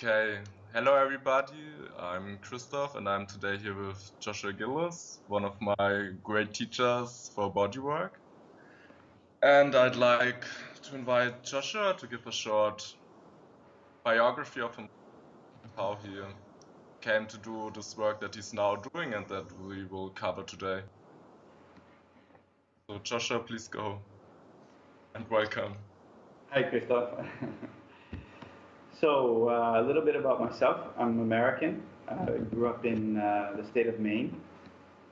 Okay, hello everybody. I'm Christoph and I'm today here with Joshua Gillis, one of my great teachers for bodywork. And I'd like to invite Joshua to give a short biography of him, how he came to do this work that he's now doing and that we will cover today. So Joshua, please go and welcome. Hi, Christoph. So, a little bit about myself. I'm American. I grew up in the state of Maine.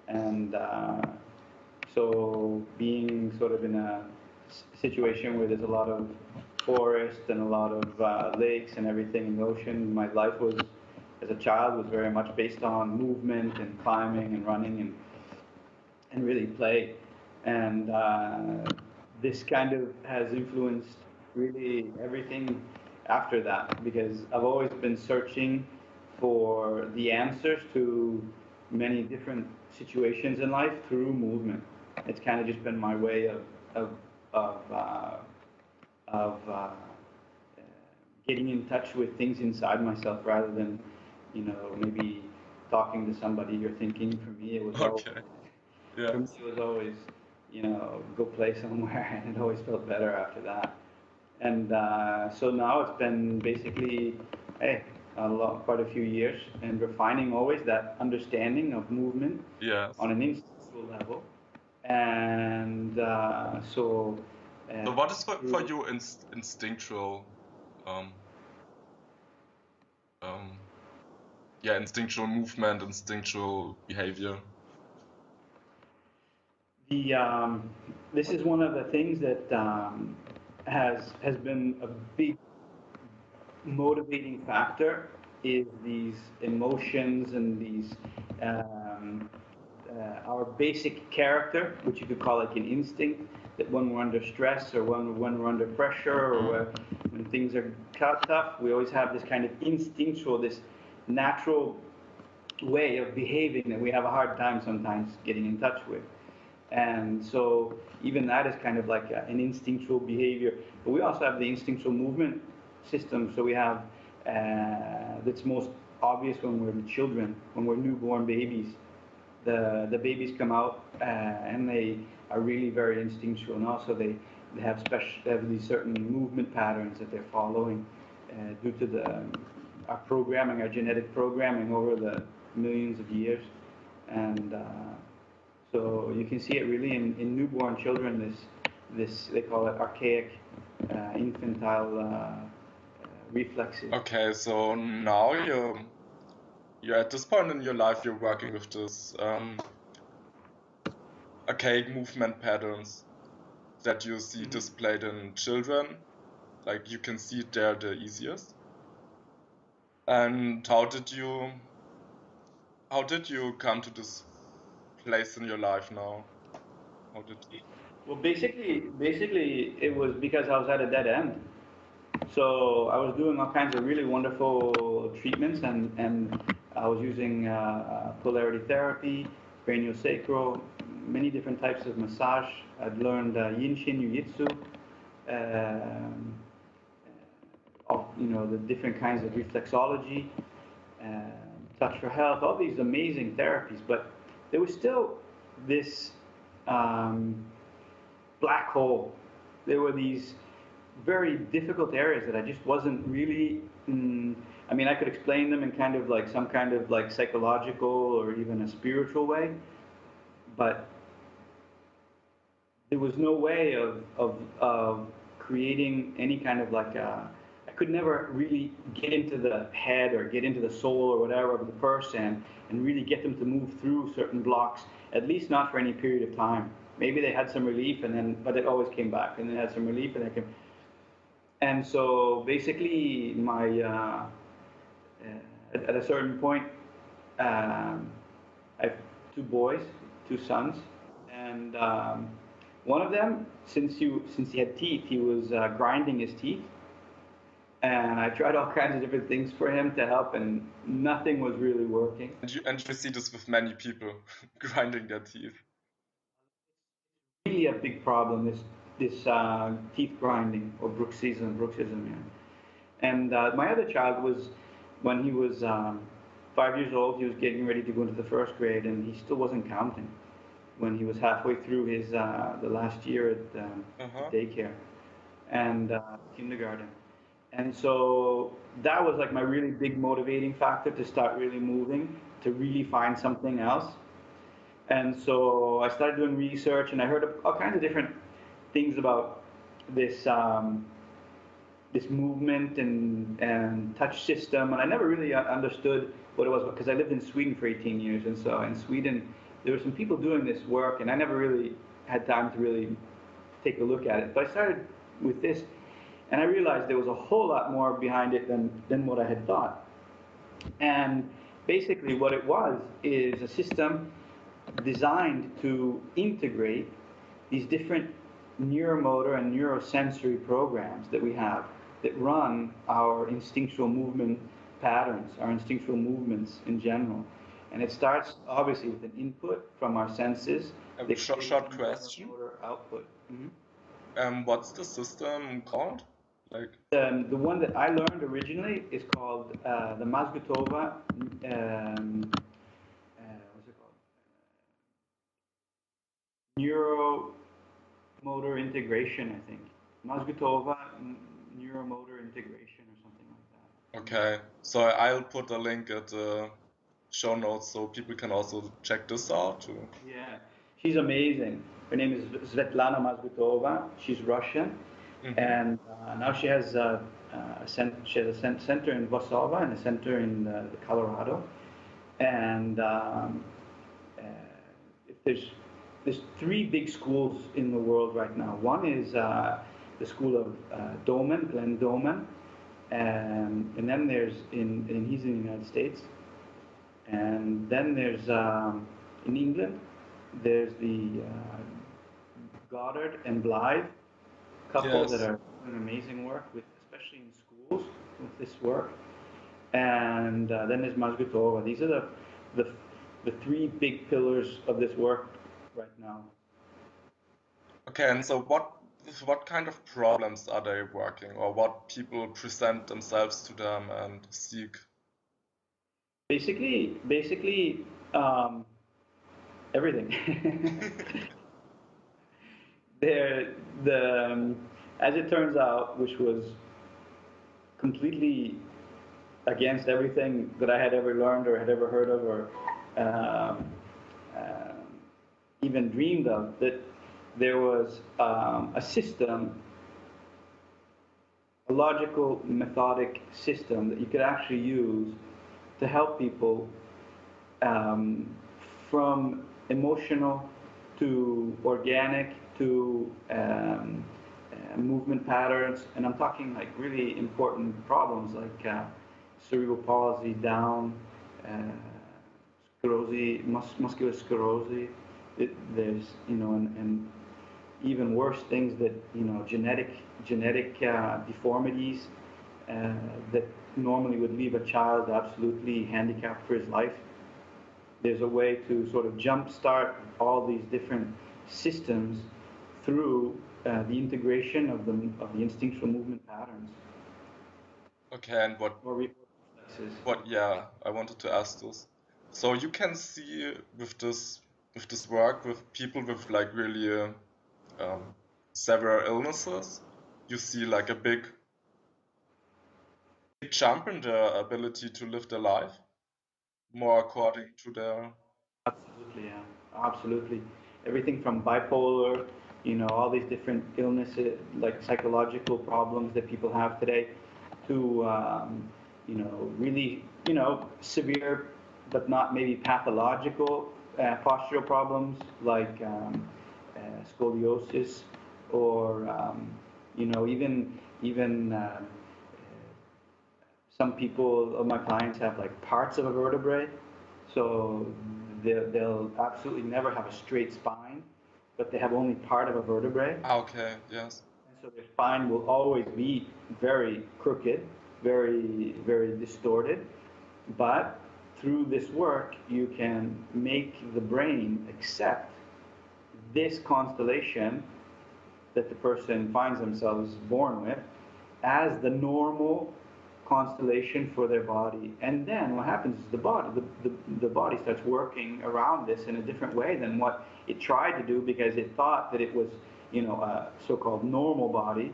And so, being sort of in a situation where there's a lot of forest and a lot of lakes and everything in the ocean, my life was, as a child, was very much based on movement and climbing and running and really play. And this kind of has influenced really everything after that because I've always been searching for the answers to many different situations in life through movement. It's kind of just been my way of getting in touch with things inside myself rather than, maybe talking to somebody or thinking. For me, it was always, Okay, for me, yes. it was always, go play somewhere, and it always felt better after that. And so now it's been basically, hey, quite a few years, and refining always that understanding of movement Yes. on an instinctual level. And So what is for through you instinctual um um yeah, instinctual movement, instinctual behavior? the this is one of the things that has been a big motivating factor is these emotions and these um, our basic character, which you could call like an instinct, that when we're under stress or when we're under pressure or when things are tough, we always have this kind of instinctual, this natural way of behaving that we have a hard time sometimes getting in touch with. And so even that is kind of like an instinctual behavior. But we also have the instinctual movement system. So we have that's most obvious when we're children, when we're newborn babies. The babies come out and they are really very instinctual, and also they have these certain movement patterns that they're following due to our programming, our genetic programming over the millions of years. And so you can see it really in newborn children. This they call it archaic infantile reflexes. Okay, so now you're at this point in your life you're working with this archaic movement patterns that you see Mhm. displayed in children. Like you can see it there the easiest. And how did you come to this place in your life now? How did you Well, basically, it was because I was at a dead end. So I was doing all kinds of really wonderful treatments, and I was using polarity therapy, craniosacral, many different types of massage. I'd learned Yin Shin Jiu Jitsu, um, of the different kinds of reflexology, touch for health, all these amazing therapies. But there was still this um, black hole. There were these very difficult areas that I just wasn't really. I mean, I could explain them in kind of like some kind of like psychological or even a spiritual way, but there was no way of creating any kind of like I could never really get into the head or get into the soul or whatever of the person and really get them to move through certain blocks, at least not for any period of time. Maybe they had some relief and then, but it always came back, and then had some relief and then came. And so basically, at a certain point, um, I have two boys, two sons, and one of them, since he had teeth, he was grinding his teeth, and I tried all kinds of different things for him to help, and nothing was really working. and you see this with many people grinding their teeth. Really a big problem, this teeth grinding or bruxism, yeah. And my other child was when he was 5 years old, he was getting ready to go into the first grade, and he still wasn't counting when he was halfway through his the last year at Uh-huh. daycare and kindergarten. And so that was like my really big motivating factor to start really moving, to really find something else. And so I started doing research, and I heard all kinds of different things about this this movement and touch system, and I never really understood what it was because I lived in Sweden for 18 years, and so in Sweden there were some people doing this work, and I never really had time to really take a look at it. But I started with this, and I realized there was a whole lot more behind it than what I had thought. And basically, what it was is a system designed to integrate these different neuromotor and neurosensory programs that we have that run our instinctual movement patterns, our instinctual movements in general. And it starts obviously with an input from our senses A that creates short a question. neuromotor output. What's the system called? Like, The one that I learned originally is called the Masgutova. What's it called? Neuromotor integration, I think. Masgutova neuromotor integration or something like that. okay, so I'll put a link at the show notes so people can also check this out too. Yeah, she's amazing. Her name is Svetlana Masgutova. She's Russian, Mm-hmm. and now she has she has a center in Vosova and a center in Colorado. And if there's three big schools in the world right now. One is the school of Doman, Glenn Doman, and then there's and he's in the United States, and then there's in England, there's the Goddard and Blythe couple that Yes. are doing amazing work with, especially in schools, with this work. And then there's Masgutova. These are the the three big pillars of this work right now. Okay, and so what kind of problems are they working, or what people present themselves to them and seek? Basically, everything. There, the as it turns out, which was completely against everything that I had ever learned or had ever heard of or um, um, even dreamed of, that there was a system, a logical, methodic system that you could actually use to help people um, from emotional to organic to movement patterns. And I'm talking like really important problems like cerebral palsy, Down, uh, sclerosis, muscular sclerosis. There's, and even worse things that, genetic deformities uh, that normally would leave a child absolutely handicapped for his life. There's a way to sort of jumpstart all these different systems through the integration of the instinctual movement patterns Okay, and or reflexes. yeah, I wanted to ask this. So you can see with this work with people with like really um, several illnesses, you see like a big jump in their ability to live their life, more according to their. Absolutely, yeah, absolutely. Everything from bipolar, all these different illnesses, like psychological problems that people have today, to really, severe but not maybe pathological postural problems like scoliosis or even some people of my clients have like parts of a vertebrae, so they'll absolutely never have a straight spine, but they have only part of a vertebrae, Ah, okay, yes. and so their spine will always be very crooked, very distorted. But through this work, you can make the brain accept this constellation that the person finds themselves born with as the normal constellation for their body. And then what happens is the body starts working around this in a different way than what it tried to do, because it thought that it was, a so-called normal body.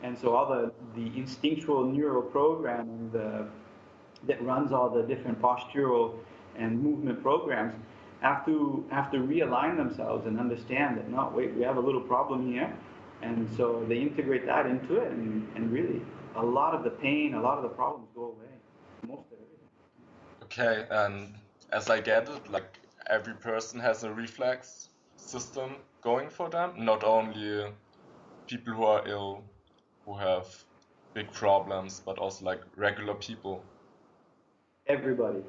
And so all the instinctual neural programming that runs all the different postural and movement programs have to realign themselves and understand that, no, wait, we have a little problem here. And so they integrate that into it, and really a lot of the pain, a lot of the problems go away, most of everything. Okay, and as I get it, like every person has a reflex system going for them, not only people who are ill, who have big problems, but also like regular people. Everybody.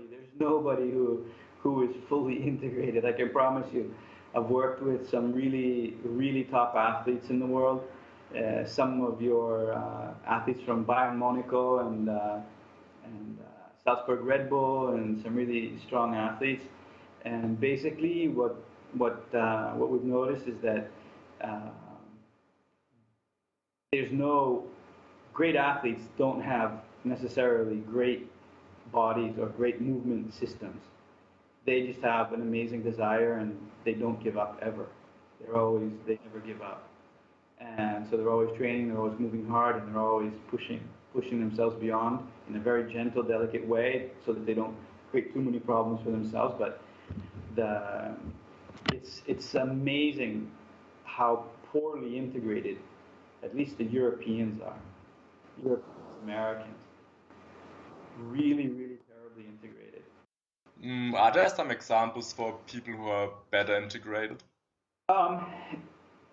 There's nobody who is fully integrated. I can promise you. I've worked with some really, really top athletes in the world. Some of your athletes from Bayern Monaco and Salzburg Red Bull, and some really strong athletes. And basically, what we've noticed is that uh, there's no great athletes don't have necessarily great bodies or great movement systems. They just have an amazing desire, and they don't give up ever. They never give up. And so they're always training, they're always moving hard, and they're always pushing themselves beyond in a very gentle, delicate way, so that they don't create too many problems for themselves. But the it's amazing how poorly integrated, at least the Europeans are. Europeans, Americans, really, really terribly integrated. Are there some examples for people who are better integrated? Um,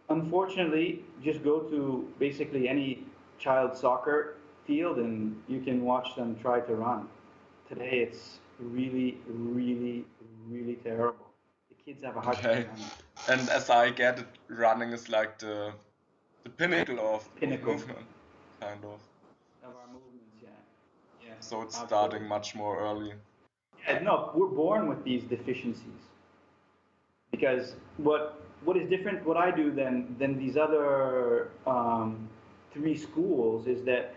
Unfortunately, just go to basically any child soccer field and you can watch them try to run. Today it's really, really, really terrible. The kids have a hard time Okay, running. and as I get it, running is like the pinnacle of Pinnacle movement, kind of. of our movements, yeah. Yeah, So it's absolutely. starting much more early. Yeah, no, we're born with these deficiencies. Because what is different, what I do than these other three schools, is that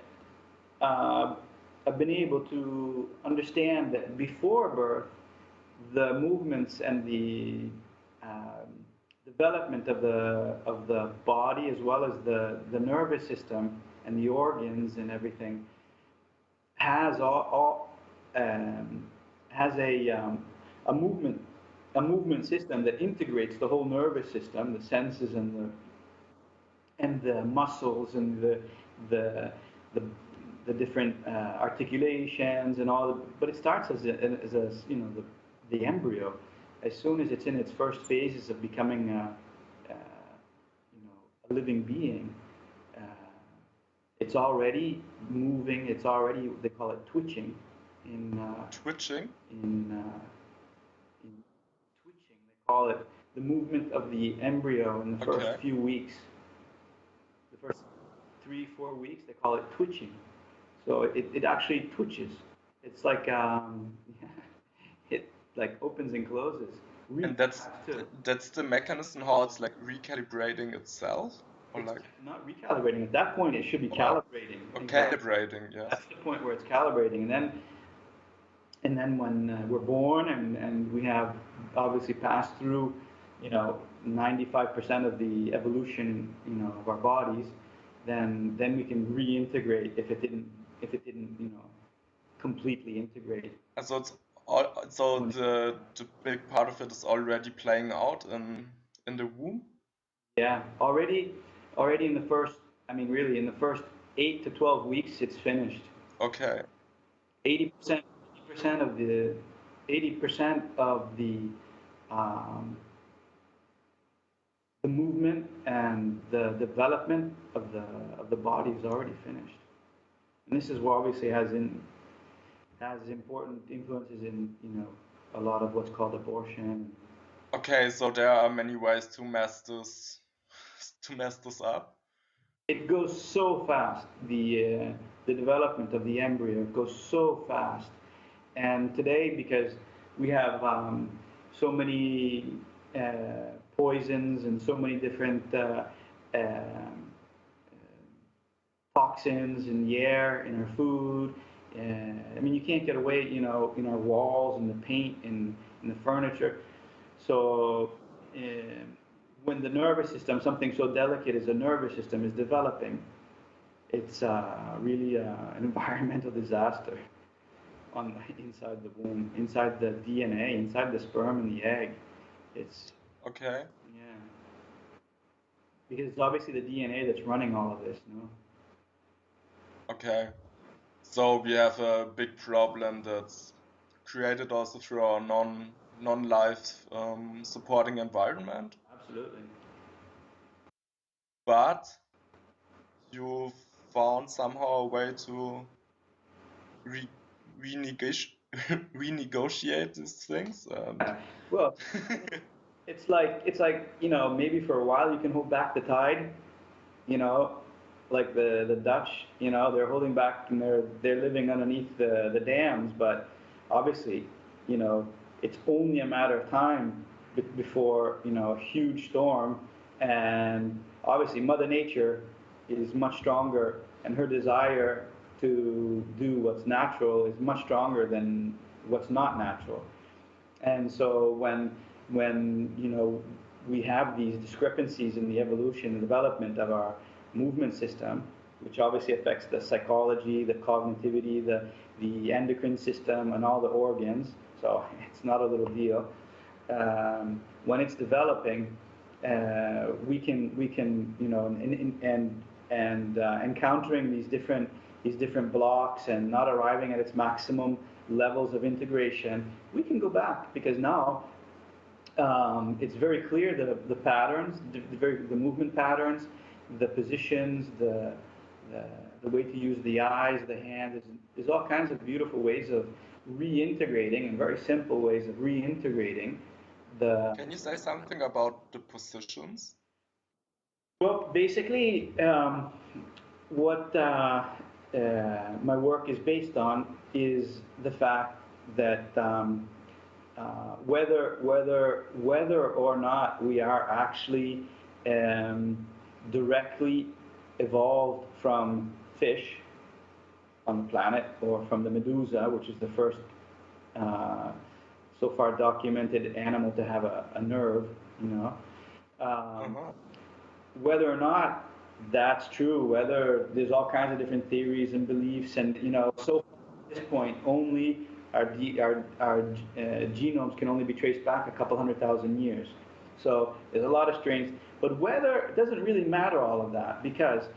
I've been able to understand that before birth, the movements and the um, development of the body, as well as the nervous system and the organs and everything, has all has a movement system that integrates the whole nervous system, the senses and the muscles and the the, the different articulations and all. But it starts as the embryo. As soon as it's in its first phases of becoming a living being, uh, it's already moving. It's already, they call it twitching in Twitching? in twitching. They call it the movement of the embryo in the first Okay. few weeks. The first 3-4 weeks, they call it twitching. So it actually twitches. It's like it like opens and closes really And that's fast too. that's the mechanism how it's like recalibrating itself, or It's like not recalibrating. At that point, it should be or, calibrating. or Exactly. calibrating, yes. That's the point where it's calibrating, and then when we're born and we have obviously passed through, 95% of the evolution, of our bodies, then we can reintegrate if it didn't, completely integrate. And so it's all, so the big part of it is already playing out in the womb. Yeah, already in the first, I mean, really in the first 8 to 12 weeks, it's finished. Okay. 80%, 80% of the 80% of um, the movement and the development of the body is already finished. And this is what obviously has important influences in, a lot of what's called abortion. Okay, so there are many ways to mess this to mess this up. It goes so fast. The development of the embryo goes so fast. And today, because we have so many poisons and so many different toxins in the air, in our food. I mean, you can't get away, you know, in our walls and the paint and in the furniture. So when the nervous system, something so delicate as a nervous system, is developing, it's really an environmental disaster on inside the womb, inside the DNA, inside the sperm and the egg. It's Okay. yeah, because it's obviously the DNA that's running all of this, you know. Okay. So we have a big problem that's created also through our non-life supporting environment. Absolutely. But you found somehow a way to re renegotiate renegotiate these things and Well, it's like you know, maybe for a while you can hold back the tide, you know, like the Dutch, you know, they're holding back and they're living underneath the dams, but obviously, you know, it's only a matter of time before, you know, a huge storm, and obviously Mother Nature is much stronger, and her desire to do what's natural is much stronger than what's not natural. And so when you know we have these discrepancies in the evolution and development of our movement system, which obviously affects the psychology, the cognitivity, the endocrine system, and all the organs. So it's not a little deal. When it's developing, we can you know and encountering these different blocks and not arriving at its maximum levels of integration, we can go back because now it's very clear the patterns, the movement patterns, the positions, the, the way to use the eyes, the hands. There's all kinds of beautiful ways of reintegrating and very simple ways of reintegrating the. can you say something about the positions? Well, basically, what my work is based on is the fact that whether or not we are actually directly evolved from fish on the planet or from the medusa, which is the first so far documented animal to have a nerve, you know. Um, Uh-huh. Whether or not that's true, whether there's all kinds of different theories and beliefs, and you know, so far at this point, only our genomes can only be traced back a couple 100,000 years. So there's a lot of strains, but whether it doesn't really matter all of that because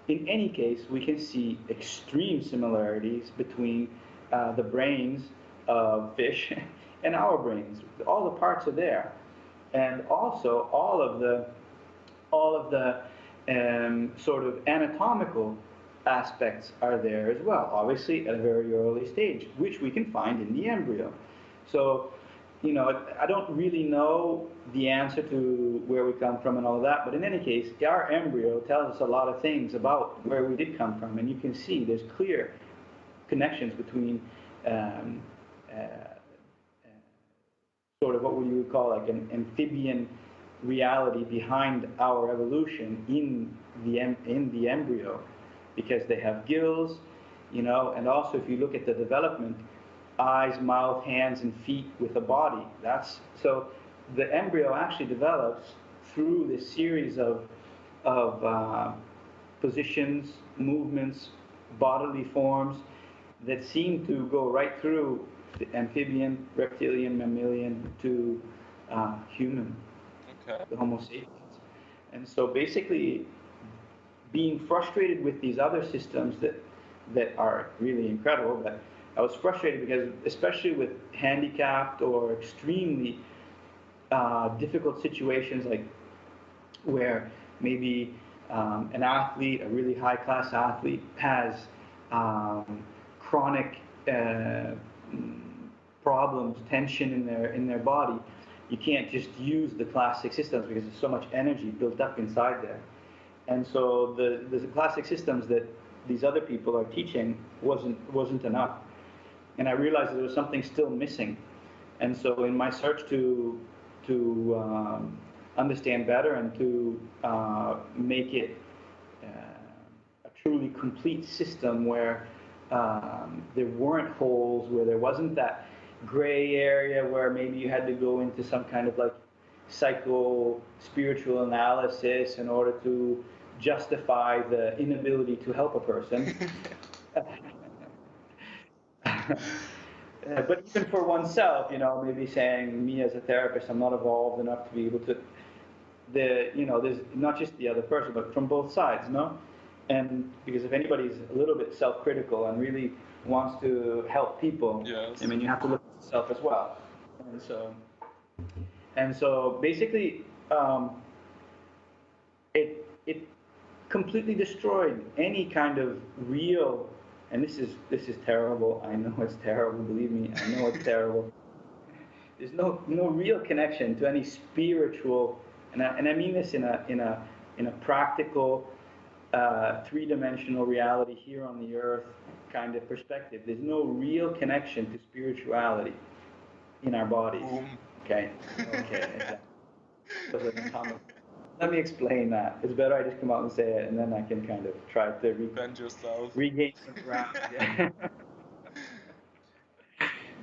in any case we can see extreme similarities between the brains of fish and our brains. All the parts are there, and also all of the sort of anatomical aspects are there as well, obviously at a very early stage, which we can find in the embryo. So, you know, I don't really know the answer to where we come from and all of that, but in any case, our embryo tells us a lot of things about where we did come from, and you can see there's clear connections between um, uh, sort of what you would call like an amphibian reality behind our evolution in the embryo, because they have gills, you know, and also if you look at the development, eyes, mouth, hands, and feet with a body. That's so the embryo actually develops through this series of positions, movements, bodily forms that seem to go right through the amphibian, reptilian, mammalian to human, Okay. the Homo sapiens. And so basically, being frustrated with these other systems that are really incredible, but I was frustrated because, especially with handicapped or extremely difficult situations, like where maybe an athlete, a really high class athlete, has chronic problems, tension in their body. You can't just use the classic systems because there's so much energy built up inside there. And so the classic systems that these other people are teaching wasn't enough. And I realized that there was something still missing. And so in my search to understand better and to make it truly complete system where there weren't holes, where there wasn't that gray area where maybe you had to go into some kind of like psycho spiritual analysis in order to justify the inability to help a person. But even for oneself, maybe saying me as a therapist, I'm not evolved enough to be able to, there's not just the other person, but from both sides, no? And because if anybody's a little bit self-critical and really wants to help people, Yes. I mean, you have to look at yourself as well. And so, and so basically, it completely destroyed any kind of real, and this is terrible. I know it's terrible. Believe me, I know it's terrible. There's no real connection to any spiritual, and I mean this in a practical, three-dimensional reality here on the earth kind of perspective. There's no real connection to spirituality in our bodies. Boom. Okay. Okay. Exactly. Let me explain that. It's better I just come out and say it, and then I can kind of try to Defend yourself. regain some ground. Yeah.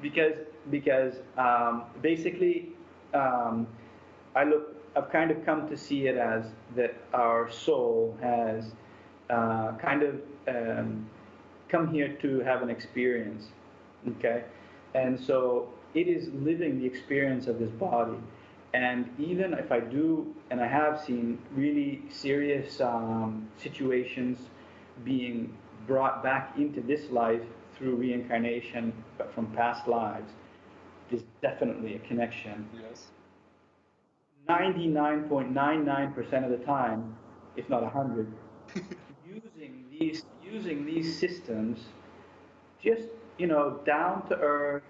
because basically, um, I've kind of come to see it as that our soul has kind of come here to have an experience, okay? And so it is living the experience of this body. And even if I do, and I have seen really serious situations being brought back into this life through reincarnation, but from past lives, there's definitely a connection. Yes. 99.99% of the time, if not 100, using these systems, just down to earth,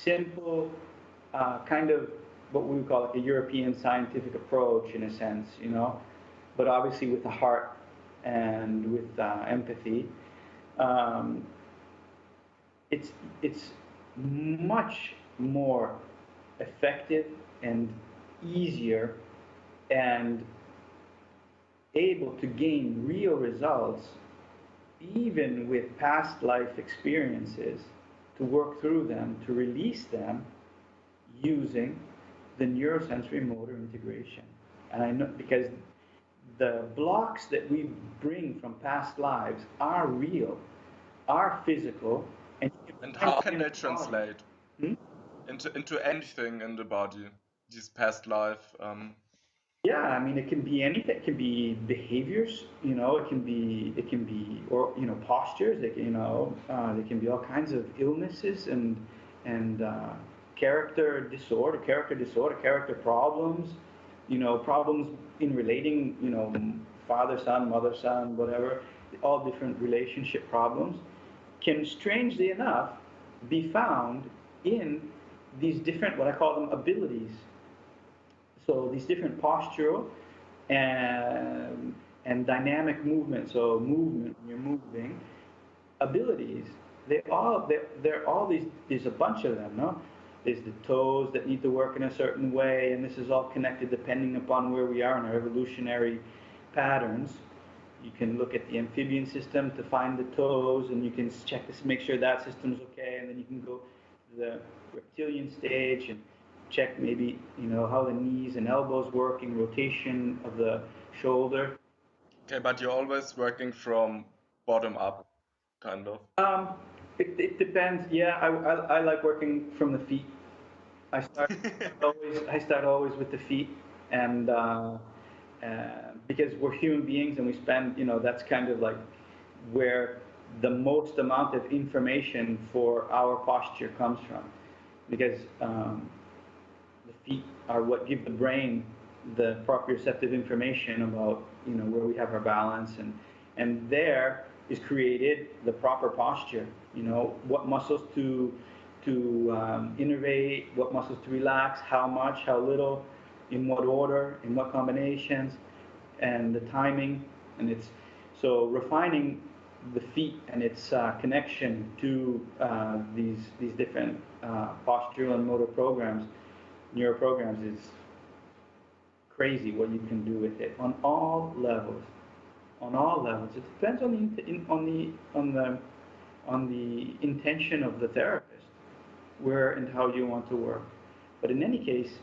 simple, kind of what we would call like a European scientific approach in a sense, but obviously with the heart and with empathy. Um, it's much more effective and easier and able to gain real results even with past life experiences, to work through them, to release them using the neurosensory motor integration. And I know because the blocks that we bring from past lives are real, are physical, and you can And find how them can in they the body. translate Hmm? into anything in the body? This past life. Yeah, I mean, it can be anything. It can be behaviors, it can be, or postures. They can be all kinds of illnesses and character disorder, character problems. Problems in relating. Father, son, mother, son, whatever. All different relationship problems can, strangely enough, be found in these different, what I call them, abilities. So these different postural and dynamic movement, so movement when you're moving, abilities, they're all these, there's a bunch of them, no? There's the toes that need to work in a certain way, and this is all connected depending upon where we are in our evolutionary patterns. You can look at the amphibian system to find the toes, and you can check this, make sure that system's okay, and then you can go to the reptilian stage and check maybe how the knees and elbows work in rotation of the shoulder. Okay, but you're always working from bottom up, kind of. Um, it depends. Yeah, I like working from the feet. I start always with the feet, and because we're human beings and we spend, that's kind of like where the most amount of information for our posture comes from, because the feet are what give the brain the proprioceptive information about where we have our balance, and there is created the proper posture. What muscles to innervate, what muscles to relax, how much, how little, in what order, in what combinations, and the timing. And it's so refining the feet and its connection to these different postural and motor programs, neuro programs, is crazy what you can do with it on all levels. on all levels. It depends on the intention of the therapist, where and how you want to work. But in any case,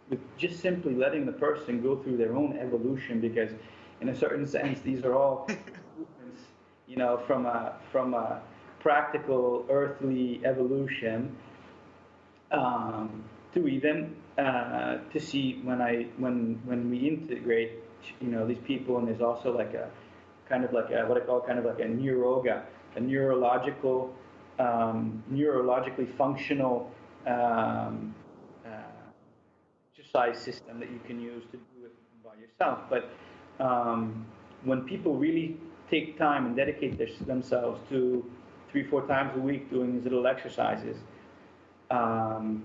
with just simply letting the person go through their own evolution, because in a certain sense, these are all movements, from a practical earthly evolution, to even to see when we integrate, these people, and there's also like a kind of like a, what I call kind of like a neuroga, a neurologically functional uh, exercise system that you can use to do it by yourself. But when people really take time and dedicate themselves to 3-4 times a week doing these little exercises, um,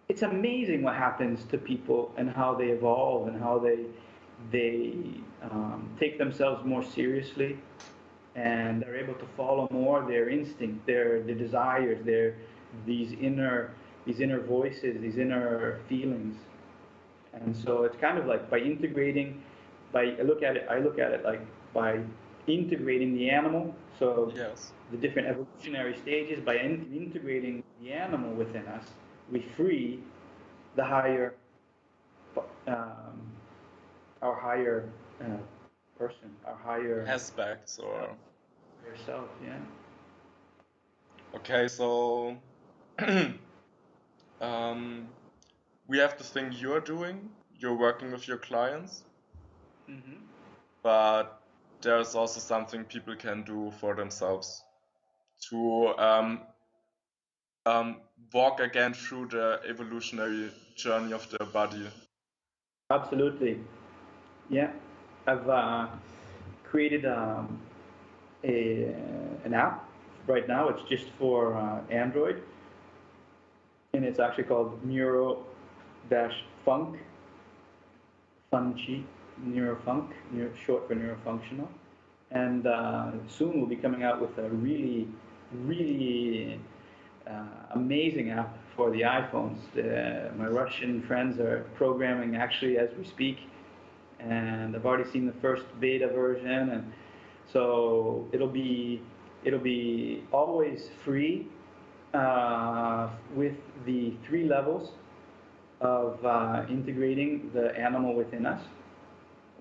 it's amazing what happens to people and how they evolve and how they take themselves more seriously, and they're able to follow more their instinct, their desires, these inner these inner voices, these inner feelings. And so it's kind of like by integrating, I look at it like by integrating the animal. So Yes. the different evolutionary stages, by integrating the animal within us, we free the higher, um, our higher uh, person, our higher Aspects or self. Yeah. okay, so um, we have the thing you're doing. You're working with your clients, Hmm. but there's also something people can do for themselves to um, walk again through the evolutionary journey of their body. Absolutely. Yeah. I've created an app right now. It's just for Android, and it's actually called Neuro-FunC, FunC, NeurofunC, short for neurofunctional. And soon we'll be coming out with a really, really amazing app for the iPhones. My Russian friends are programming actually as we speak, and I've already seen the first beta version, and so it'll be always free, with the 3 levels of integrating the animal within us,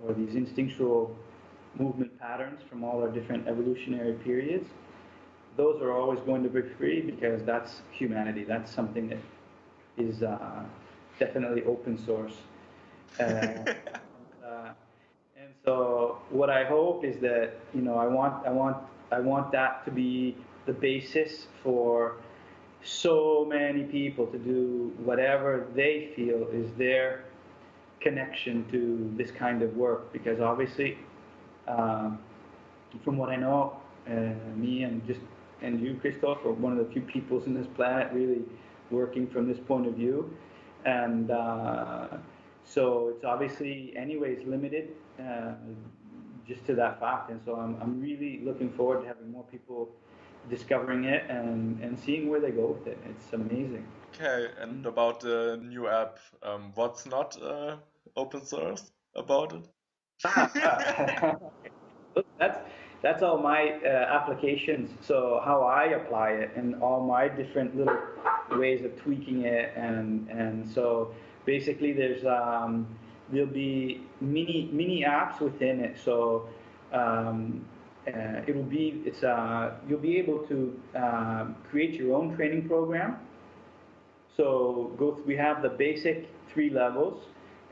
or these instinctual movement patterns from all our different evolutionary periods. Those are always going to be free because that's humanity. That's something that is definitely open source. Uh, and so what I hope is that, I want that to be the basis for so many people to do whatever they feel is their connection to this kind of work, because obviously, um, from what I know, me and you, Christoph, are one of the few peoples in this planet really working from this point of view, and so it's obviously, anyways, limited, just to that fact. And so I'm really looking forward to having more people discovering it and seeing where they go with it. It's amazing. Okay, and about the new app, what's not open source about it? Ah, look, that's all my applications. So how I apply it and all my different little ways of tweaking it, and so basically there'll be mini apps within it. So you'll be able to create your own training program. So we have the basic 3 levels,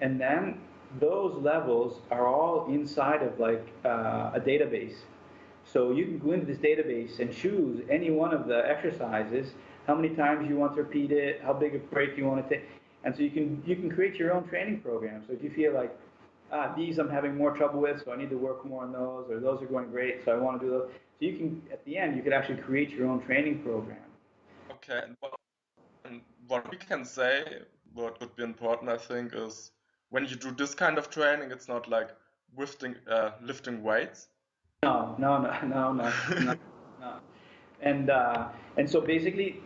and then those levels are all inside of like a database. So you can go into this database and choose any one of the exercises, how many times you want to repeat it, how big a break you want to take, and so you can create your own training program. So if you feel like, these I'm having more trouble with, so I need to work more on those, or those are going great, so I want to do those. So you can, at the end, you could actually create your own training program. Okay, and what we can say, what would be important, I think, is when you do this kind of training, it's not like lifting weights. No, no, no, no, no, no, no. And so basically,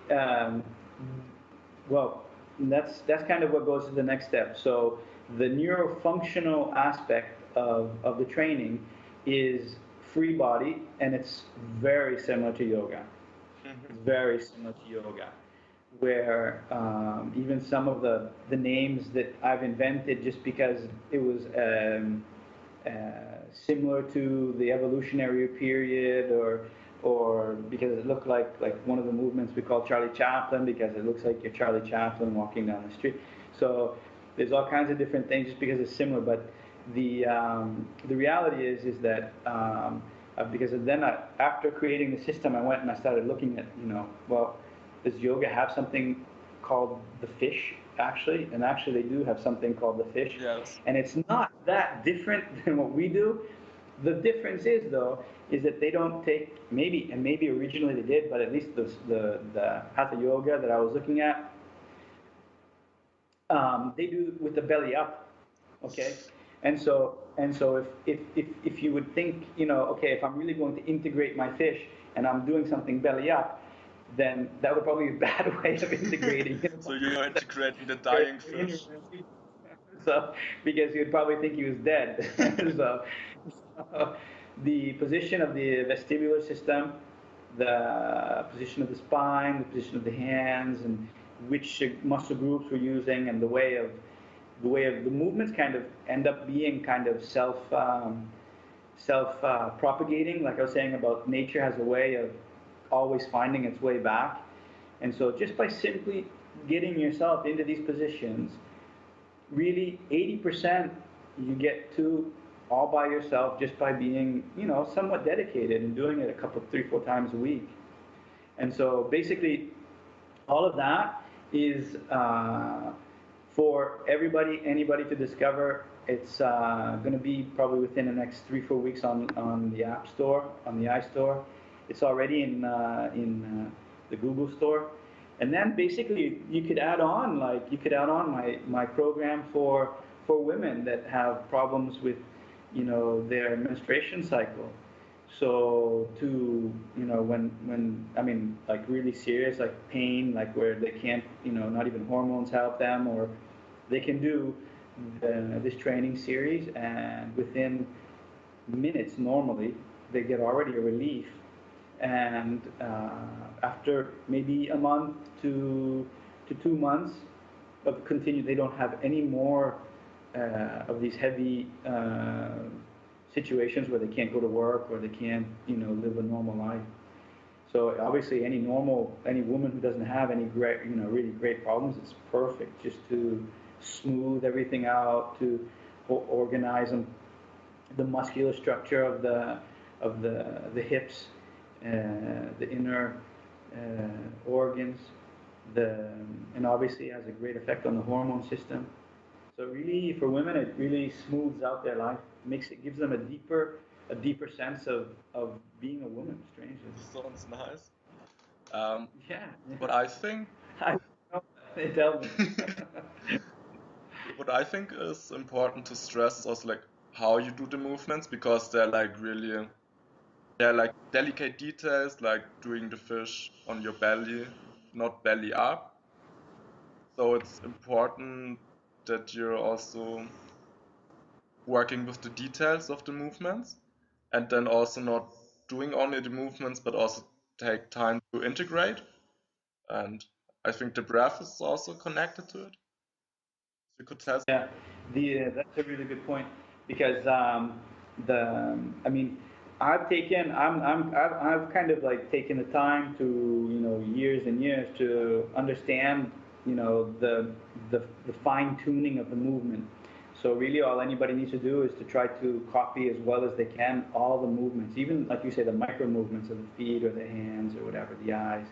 well, that's kind of what goes to the next step. So the neurofunctional aspect of the training is free body, and it's very similar to yoga. Mhm. It's very similar to yoga, where even some of the names that I've invented just because it was uh, similar to the evolutionary period, or because it looked like one of the movements we call Charlie Chaplin because it looks like you're Charlie Chaplin walking down the street. So there's all kinds of different things just because it's similar, but the reality is that because then after creating the system, I went and I started looking at, well, does yoga have something called the fish actually? And actually they do have something called the fish, Yes. and it's not that different than what we do. The difference is though is that they don't take, maybe originally they did, but at least the hatha yoga that I was looking at, they do with the belly up, okay? And so if you would think, okay, if I'm really going to integrate my fish and I'm doing something belly up, then that would probably be a bad way of integrating. So you're integrating the dying fish. So because you'd probably think he was dead. So the position of the vestibular system, the position of the spine, the position of the hands, and which muscle groups we're using, and the way of the movements kind of end up being kind of self propagating. Like I was saying about nature has a way of always finding its way back, and so just by simply getting yourself into these positions, really 80% you get to all by yourself just by being, somewhat dedicated and doing it a couple, 3, 4 times a week. And so basically, all of that is for anybody to discover. It's going to be probably within the next 3, 4 weeks on the App Store, on the iStore. It's already in the Google Store. And then basically you could add on my program for women that have problems with their menstruation cycle. So to when I mean like really serious like pain, like where they can't, not even hormones help them, or they can do this training series, and within minutes normally they get already a relief, and after maybe a month to 2 months of continue, they don't have any more of these heavy situations where they can't go to work or they can't, live a normal life. So obviously, any woman who doesn't have any great, really great problems, it's perfect just to smooth everything out, to organize them, the muscular structure of the hips, the inner organs, and obviously has a great effect on the hormone system. So really, for women, it really smooths out their life, gives them a deeper sense of being a woman. Strangely, This sounds nice. Um, yeah, what I think, I know. They tell me. what I think is important to stress is also like how you do the movements because they're like delicate details, like doing the fish on your belly, not belly up. So it's important that you're also working with the details of the movements and then also not doing only the movements but also take time to integrate. And I think the breath is also connected to it. You could tell. Yeah, that's a really good point because I mean, I've kind of like taken the time to, years and years to understand, the fine tuning of the movement. So really, all anybody needs to do is to try to copy as well as they can all the movements, even like you say, the micro movements of the feet or the hands or whatever, the eyes.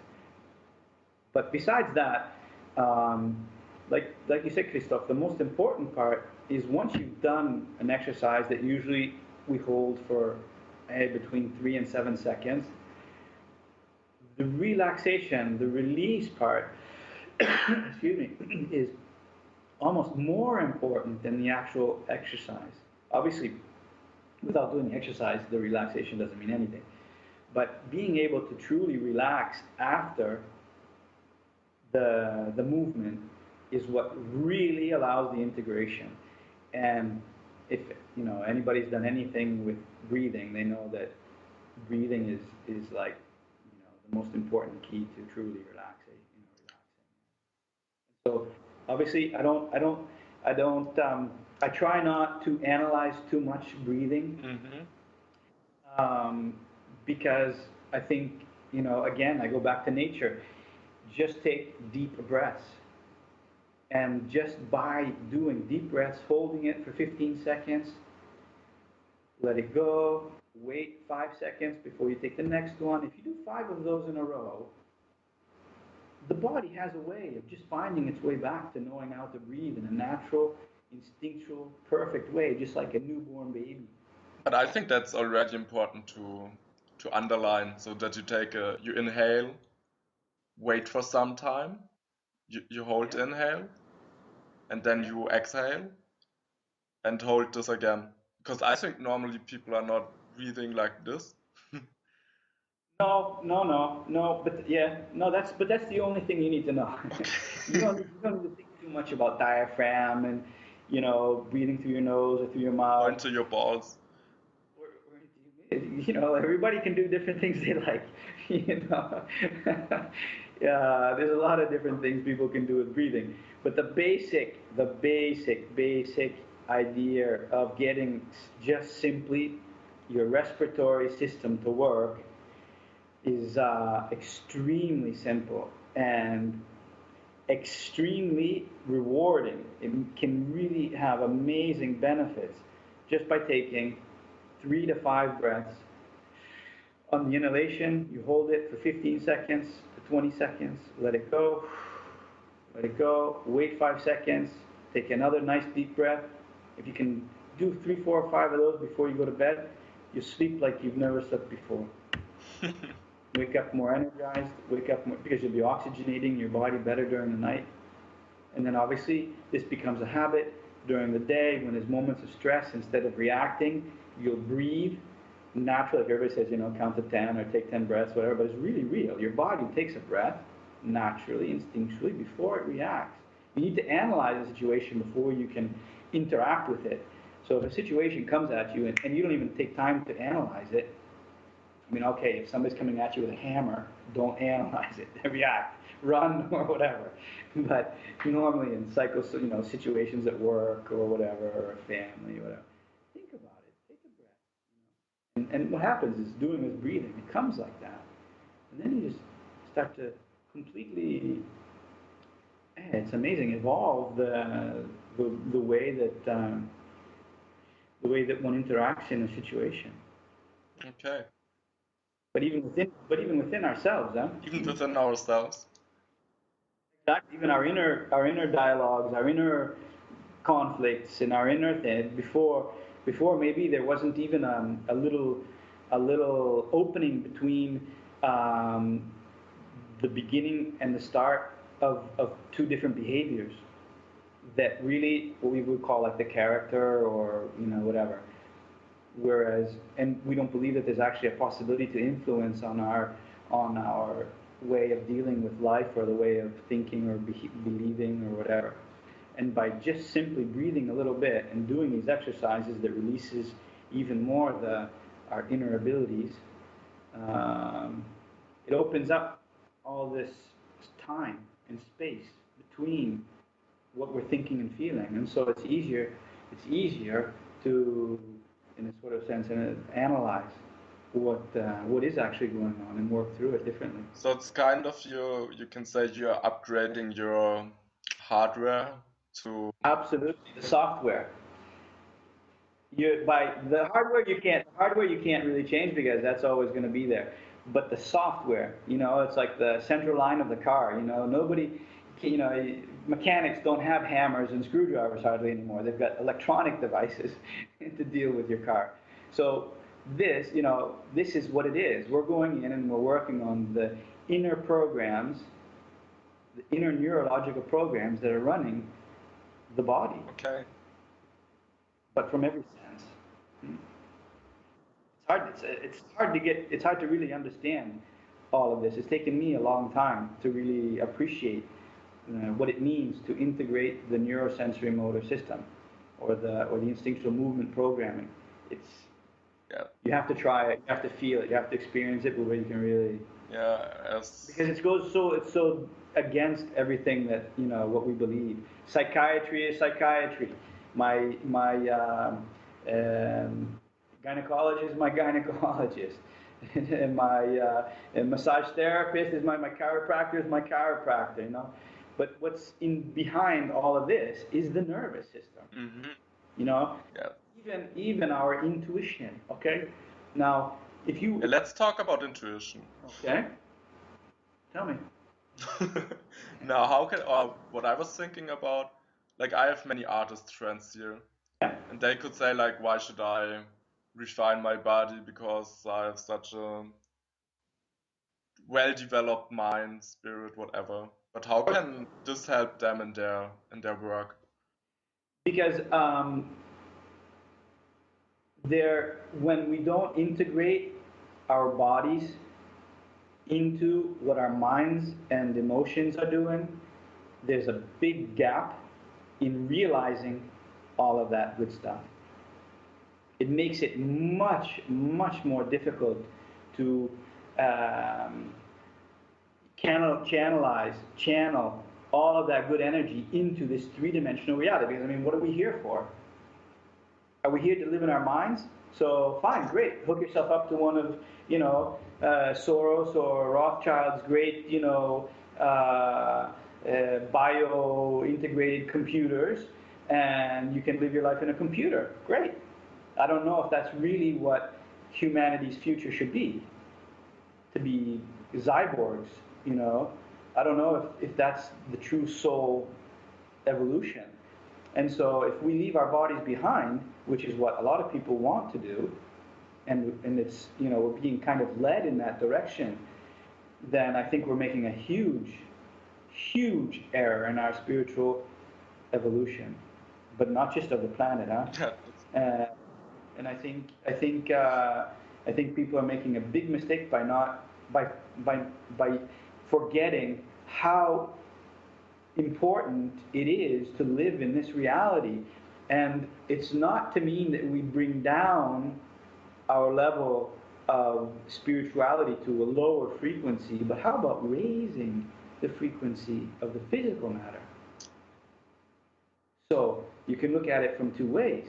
But besides that, um, like you said, Christophe, the most important part is once you've done an exercise that usually we hold for between 3 and 7 seconds, the relaxation, the release part, excuse me, is almost more important than the actual exercise. Obviously, without doing the exercise, the relaxation doesn't mean anything. But being able to truly relax after the movement is what really allows the integration. And if anybody's done anything with breathing, they know that breathing is like the most important key to truly relaxing. So obviously, I try not to analyze too much breathing, um, because I think, again, I go back to nature. Just take deep breaths. And just by doing deep breaths, holding it for 15 seconds, let it go, wait 5 seconds before you take the next one. If you do 5 of those in a row, the body has a way of just finding its way back to knowing how to breathe in a natural, instinctual, perfect way, just like a newborn baby. But I think that's already important to underline, so that you inhale, wait for some time, you hold Yeah. inhale, and then Yeah. you exhale and hold this again. Because I think normally people are not breathing like this. No, no, no, no. But yeah, no. That's the only thing you need to know. You Okay. don't need to think too much about diaphragm and breathing through your nose or through your Or mouth. into your balls. Everybody can do different things they like. You know, yeah. There's a lot of different things people can do with breathing, but the basic idea of getting just simply your respiratory system to work is extremely simple and extremely rewarding. It can really have amazing benefits just by taking 3 to 5 breaths. On the inhalation, you hold it for 15 seconds to 20 seconds, let it go, wait 5 seconds, take another nice deep breath. If you can do 3, 4, or 5 of those before you go to bed, you sleep like you've never slept before. Wake up more energized, wake up more, because you'll be oxygenating your body better during the night. And then obviously, this becomes a habit during the day when there's moments of stress. Instead of reacting, you'll breathe naturally. Like everybody says, count to 10 or take 10 breaths, whatever, but it's really real. Your body takes a breath naturally, instinctually, before it reacts. You need to analyze the situation before you can interact with it. So if a situation comes at you and you don't even take time to analyze it, I mean, okay, if somebody's coming at you with a hammer, don't analyze it, react, run, or whatever. But normally in situations at work or whatever, or a family, or whatever, think about it, take a breath. And what happens is doing this breathing, it comes like that. And then you just start to completely, it's amazing, evolve the way that one interacts in a situation. Okay. But even within ourselves, huh? Even within ourselves. Exactly. Even our inner dialogues, our inner conflicts, and our inner thing. Before maybe there wasn't even a little opening between um, the beginning and the start of two different behaviors that really what we would call like the character or whatever. Whereas, and we don't believe that there's actually a possibility to influence on our way of dealing with life or the way of thinking or believing or whatever. And by just simply breathing a little bit and doing these exercises that releases even more our inner abilities, um, it opens up all this time and space between what we're thinking and feeling, and so it's easier to, in a sort of sense, analyze what is actually going on and work through it differently. So it's kind of you can say you're upgrading your hardware to. Absolutely, the software. By the hardware you can't really change because that's always going to be there. But the software, it's like the central line of the car. Nobody, mechanics don't have hammers and screwdrivers hardly anymore. They've got electronic devices to deal with your car. So this is what it is. We're going in and we're working on the inner programs, the inner neurological programs that are running the body, Okay. but from every sense. It's hard to really understand all of this. It's taken me a long time to really appreciate what it means to integrate the neurosensory motor system. or the instinctual movement programming. It's Yeah. You have to try it, you have to feel it, you have to experience it before you can really, Yeah. As because it's so against everything that what we believe. Psychiatry is psychiatry. My gynecologist is my gynecologist, and my massage therapist is my chiropractor is my chiropractor. But what's in behind all of this is the nervous system. hmm You know, Yeah. even our intuition. Okay, now if you Yeah, let's talk about intuition. okay, tell me. Now, how can, or what I was thinking about, like I have many artist friends here, Yeah. and they could say like, why should I refine my body because I have such a well-developed mind, spirit, whatever. But how can this help them in their work? Because when we don't integrate our bodies into what our minds and emotions are doing, there's a big gap in realizing all of that good stuff. It makes it much, much more difficult to um, channel all of that good energy into this three-dimensional reality. Because, I mean, what are we here for? Are we here to live in our minds? So fine, great. Hook yourself up to one of, Soros or Rothschild's great, bio-integrated computers, and you can live your life in a computer. Great. I don't know if that's really what humanity's future should be, to be cyborgs, you know. I don't know if that's the true soul evolution. And so if we leave our bodies behind, which is what a lot of people want to do, and it's, we're being kind of led in that direction, then I think we're making a huge, huge error in our spiritual evolution, but not just of the planet, huh? Yeah, Uh, and I think people are making a big mistake by not by by forgetting how important it is to live in this reality. And it's not to mean that we bring down our level of spirituality to a lower frequency, but how about raising the frequency of the physical matter? So you can look at it from two ways.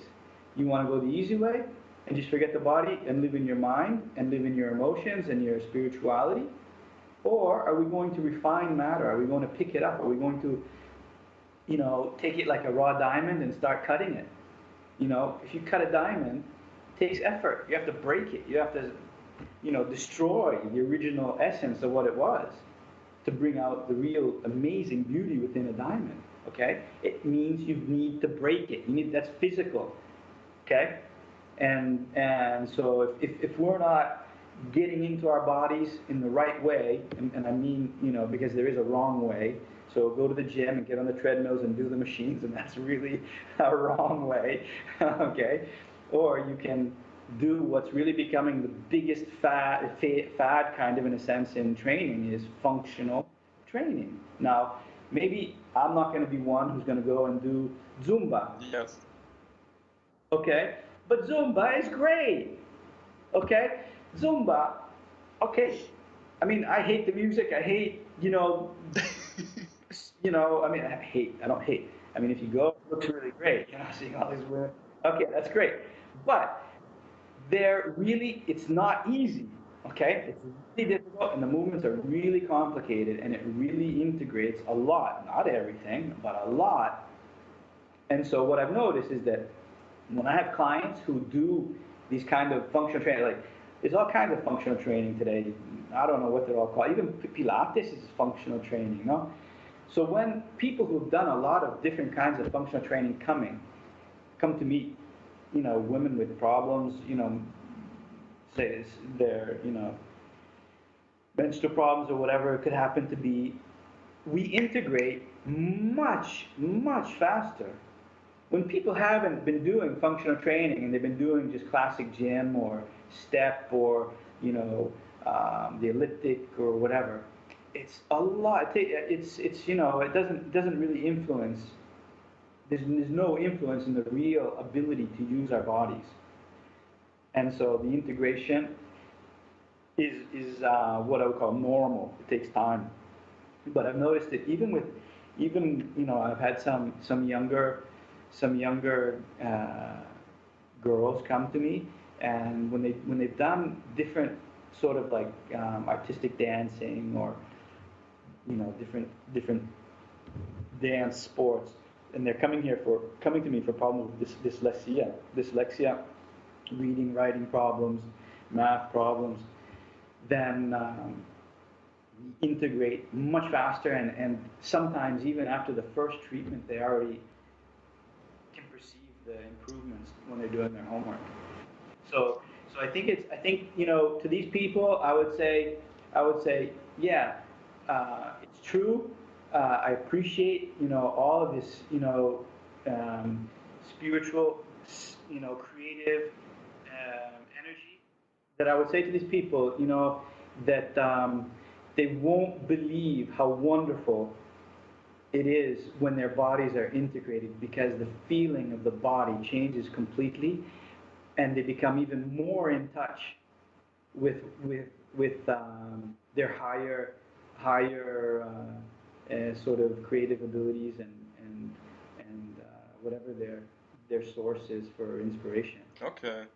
You want to go the easy way and just forget the body and live in your mind and live in your emotions and your spirituality? Or are we going to refine matter? Are we going to pick it up? Are we going to, take it like a raw diamond and start cutting it? If you cut a diamond, it takes effort. You have to break it. You have to, destroy the original essence of what it was to bring out the real amazing beauty within a diamond. Okay? It means you need to break it. That's physical. Okay? And so if we're not getting into our bodies in the right way, and I mean, because there is a wrong way. So go to the gym and get on the treadmills and do the machines, and that's really a wrong way, okay? Or you can do what's really becoming the biggest fad kind of, in a sense, in training, is functional training. Now, maybe I'm not going to be one who's going to go and do Zumba, yes. okay? But Zumba is great, okay? Zumba, okay. I mean, I hate the music. I hate, I don't hate. I mean, if you go, it looks really great, seeing all these women. Okay, that's great. But it's not easy, okay? It's really difficult, and the movements are really complicated, and it really integrates a lot. Not everything, but a lot. And so what I've noticed is that when I have clients who do these kind of functional training, like there's all kinds of functional training today. I don't know what they're all called. Even Pilates is functional training, So when people who've done a lot of different kinds of functional training come to meet, women with problems, say it's their, menstrual problems or whatever it could happen to be, we integrate much, much faster. When people haven't been doing functional training and they've been doing just classic gym or step or the elliptic or whatever, it's a lot. It doesn't really influence there's no influence in the real ability to use our bodies. And so the integration is what I would call normal. It takes time. But I've noticed that even I've had some younger girls come to me, and when they've done different sort of like artistic dancing, or different dance sports, and they're coming to me for problems with dyslexia, reading, writing problems, math problems, then we integrate much faster, and sometimes even after the first treatment, they already can perceive the improvements when they're doing their homework. So, so I think to these people, I would say, yeah, it's true. I appreciate all of this spiritual, creative energy. That I would say to these people, that they won't believe how wonderful it is when their bodies are integrated, because the feeling of the body changes completely, and they become even more in touch with their higher sort of creative abilities, and whatever their source is for inspiration. Okay.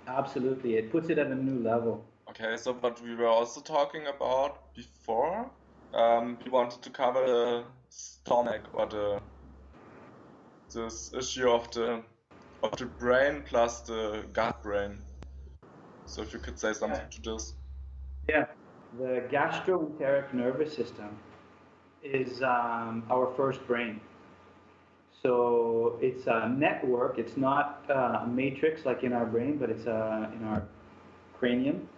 Absolutely, it puts it at a new level. Okay, so what we were also talking about before, we wanted to cover the stomach, or this issue of the brain plus the gut brain. So if you could say something Yeah, to this. yeah. The gastroenteric nervous system is our first brain. So it's a network. It's not a matrix like in our brain, but it's in our cranium.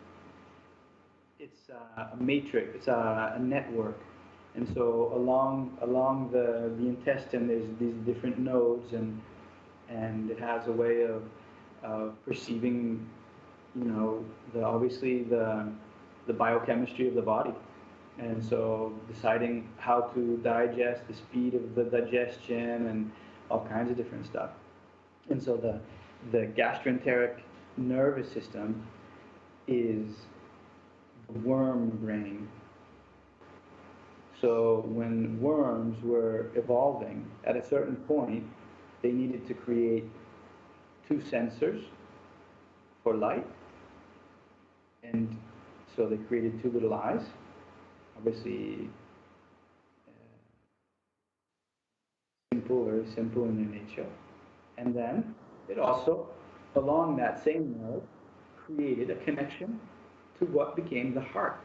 It's a matrix. It's a network. And so along the intestine, there's these different nodes, and it has a way of perceiving, obviously the biochemistry of the body, and so deciding how to digest, the speed of the digestion, and all kinds of different stuff. And so the gastroenteric nervous system is the worm brain. So when worms were evolving, at a certain point, they needed to create two sensors for light, and so they created two little eyes, obviously simple, very simple in their nature. And then it also, along that same nerve, created a connection to what became the heart.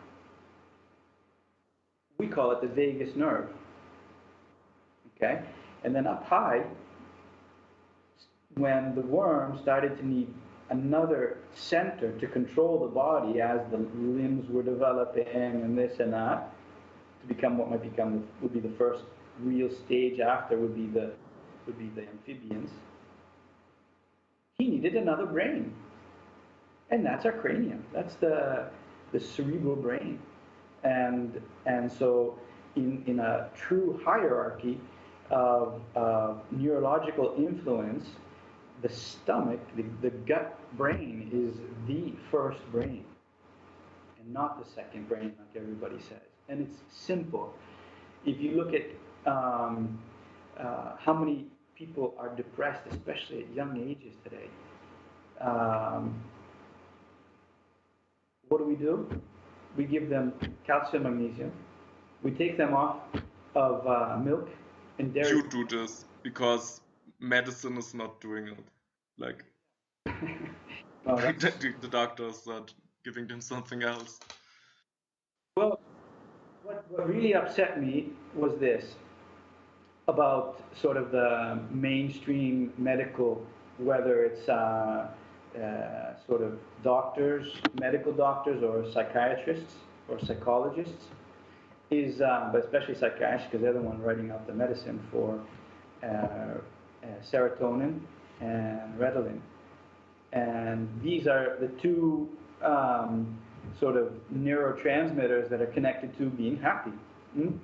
We call it the vagus nerve. Okay? And then up high, when the worm started to need another center to control the body as the limbs were developing and this and that, to become what would be the first real stage after would be the amphibians. He needed another brain, and that's our cranium. That's the cerebral brain, and so in a true hierarchy of neurological influence, the stomach, the gut brain, is the first brain, and not the second brain like everybody says. And it's simple. If you look at how many people are depressed, especially at young ages today, um, what do? We give them calcium, magnesium. We take them off of milk and dairy. You do this because medicine is not doing it. Like, No, the doctors are giving them something else. well, what really upset me was this about sort of the mainstream medical, whether it's sort of doctors, medical doctors, or psychiatrists or psychologists, but especially psychiatrists, because they're the one writing out the medicine for serotonin and Ritalin. And these are the two sort of neurotransmitters that are connected to being happy. Mm?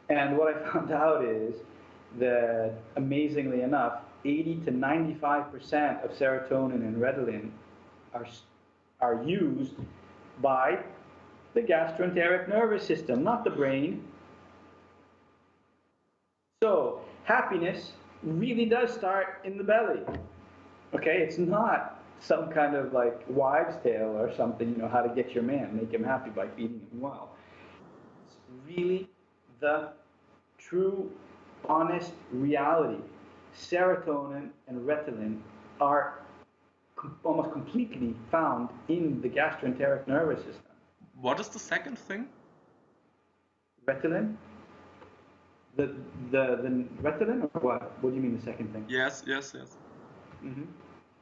And what I found out is that amazingly enough, 80 to 95% of serotonin and retinol are, are used by the gastroenteric nervous system, not the brain. So happiness really does start in the belly. Okay, it's not some kind of like wives' tale or something, how to get your man, make him happy by feeding him well. It's really the true, honest reality. Serotonin and retinol are almost completely found in the gastroenteric nervous system. What is the second thing? Retinol? The the retinol or what? What do you mean the second thing? Yes, yes, yes. Hmm.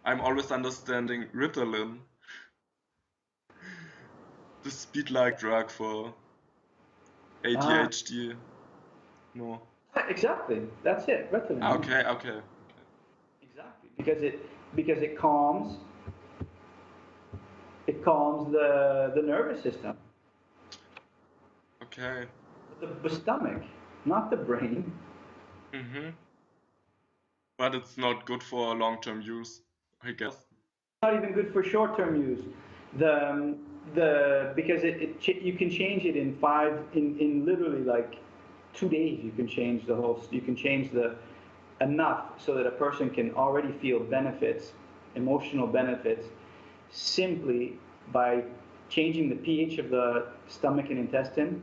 I'm always understanding Ritalin, the speed-like drug for Ah, ADHD. No. exactly. That's it. Retinol. Yeah. Okay, okay, Exactly. Because it calms the nervous system, okay. the stomach, not the brain. Mm-hmm. But it's not good for long-term use, I guess. Not even good for short-term use. The because you can change it in literally like 2 days. You can change the whole. You can change the enough so that a person can already feel benefits, emotional benefits, simply by changing the pH of the stomach and intestine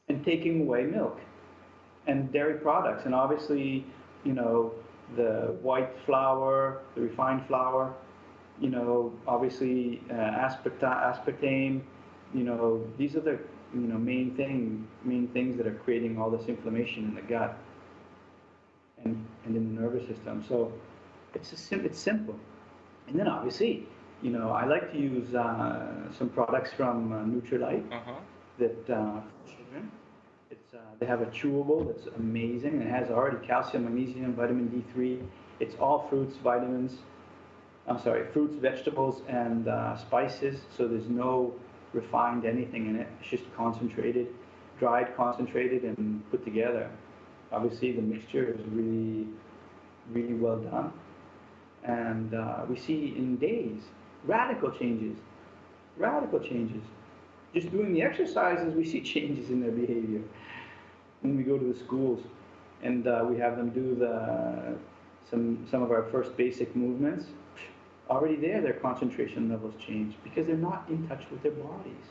and taking away milk and dairy products, and obviously, you know, the white flour, the refined flour, obviously aspartame, these are the main things that are creating all this inflammation in the gut and in the nervous system. So it's simple. And then obviously, I like to use some products from Nutrilite Uh-huh. that for children. They have a chewable that's amazing. It has already calcium, magnesium, vitamin D3. It's all fruits, vitamins. I'm sorry, fruits, vegetables, and spices. So there's no refined anything in it. It's just concentrated, dried, concentrated, and put together. Obviously, the mixture is really, really well done. And we see in days radical changes, radical changes. Just doing the exercises, we see changes in their behavior when we go to the schools and we have them do some of our first basic movements. Already there, their concentration levels change because they're not in touch with their bodies.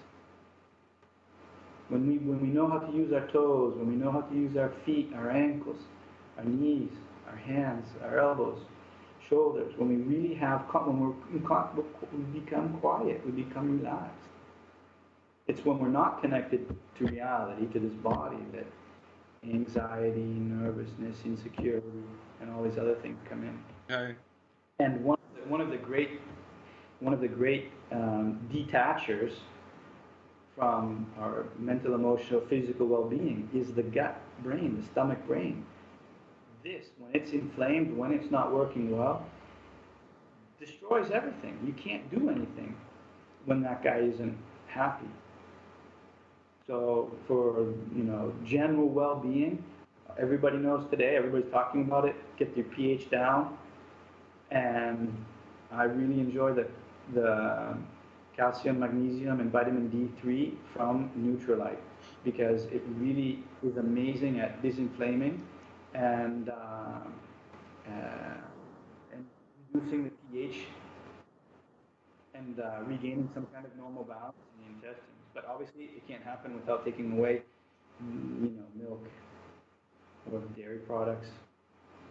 When we know how to use our toes, when we know how to use our feet, our ankles, our knees, our hands, our elbows, shoulders, when we really have, when we become quiet, we become relaxed. It's when we're not connected to reality, to this body, that anxiety, nervousness, insecurity, and all these other things come in. Okay. And one of the great detachers from our mental, emotional, physical well-being is the gut brain, the stomach brain. This, when it's inflamed, when it's not working well, destroys everything. You can't do anything when that guy isn't happy. So for general well-being, everybody knows today. Everybody's talking about it. Get your pH down, and I really enjoy the calcium, magnesium, and vitamin D3 from Nutrilite because it really is amazing at disinflaming and and reducing the pH and regaining some kind of normal balance in the intestines. But obviously, it can't happen without taking away, milk or dairy products.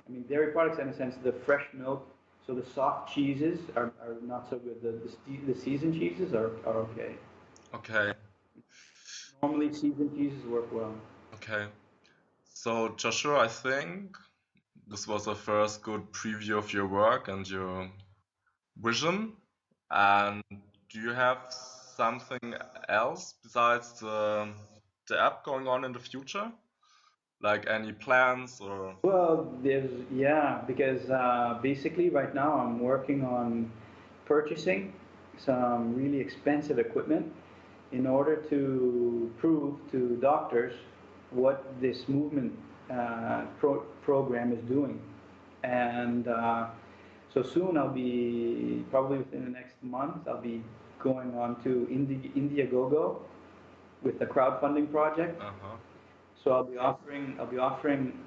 I mean, dairy products in a sense, the fresh milk. So the soft cheeses are not so good. The seasoned cheeses are okay. Okay. Normally, seasoned cheeses work well. Okay. So, Joshua, I think this was a first good preview of your work and your vision. And do you have something else besides the app going on in the future? Like any plans or? Well, because basically right now I'm working on purchasing some really expensive equipment in order to prove to doctors what this movement program is doing. And so soon I'll be, probably within the next month, I'll be going on to Indiegogo with a crowdfunding project. So I'll be offering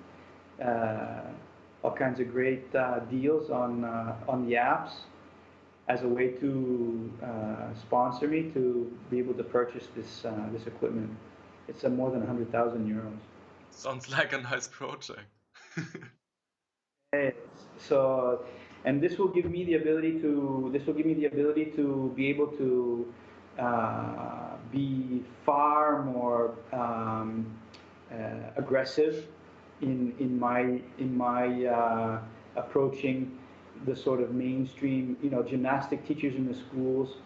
all kinds of great deals on the apps as a way to sponsor me to be able to purchase this equipment. It's more than 100,000 euros. Sounds like a nice project. So, and this will give me the ability to be able to be far more aggressive in my approaching the sort of mainstream, gymnastic teachers in the schools,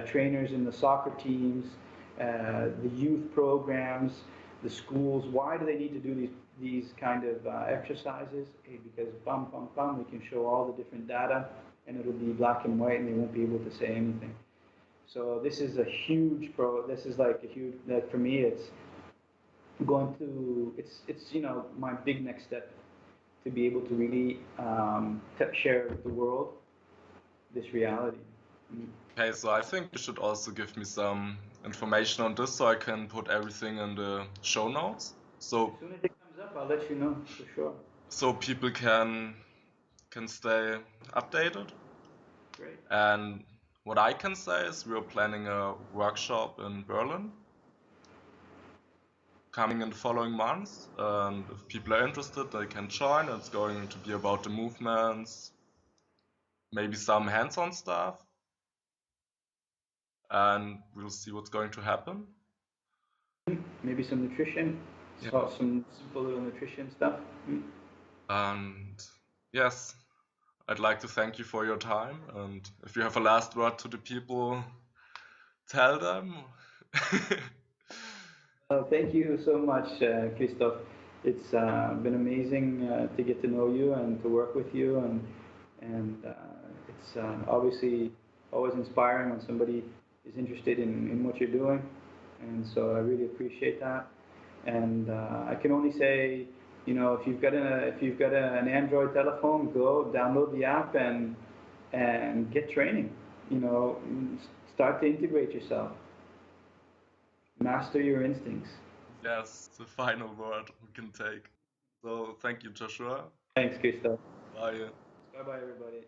trainers in the soccer teams, the youth programs, the schools. Why do they need to do these kind of exercises? Because bum, bum, bum, we can show all the different data, and it'll be black and white, and they won't be able to say anything. So this is a huge this is like a huge, like for me, it's my big next step to be able to really share with the world this reality. Okay, so I think you should also give me some information on this so I can put everything in the show notes. So as soon as it comes up, I'll let you know for sure. So people can stay updated. Great. And what I can say is we're planning a workshop in Berlin coming in the following months. And if people are interested, they can join. It's going to be about the movements, maybe some hands-on stuff. And we'll see what's going to happen. Maybe some nutrition, so some simple little nutrition stuff. And yes, I'd like to thank you for your time. And if you have a last word to the people, tell them. Thank you so much, Christoph. It's been amazing to get to know you and to work with you, and it's obviously always inspiring when somebody is interested in what you're doing, and so I really appreciate that. And I can only say, if you've got an Android telephone, go download the app and get training. Start to integrate yourself. Master your instincts. Yes, the final word we can take. So thank you, Joshua. Thanks, Christoph. Bye. Bye bye, everybody.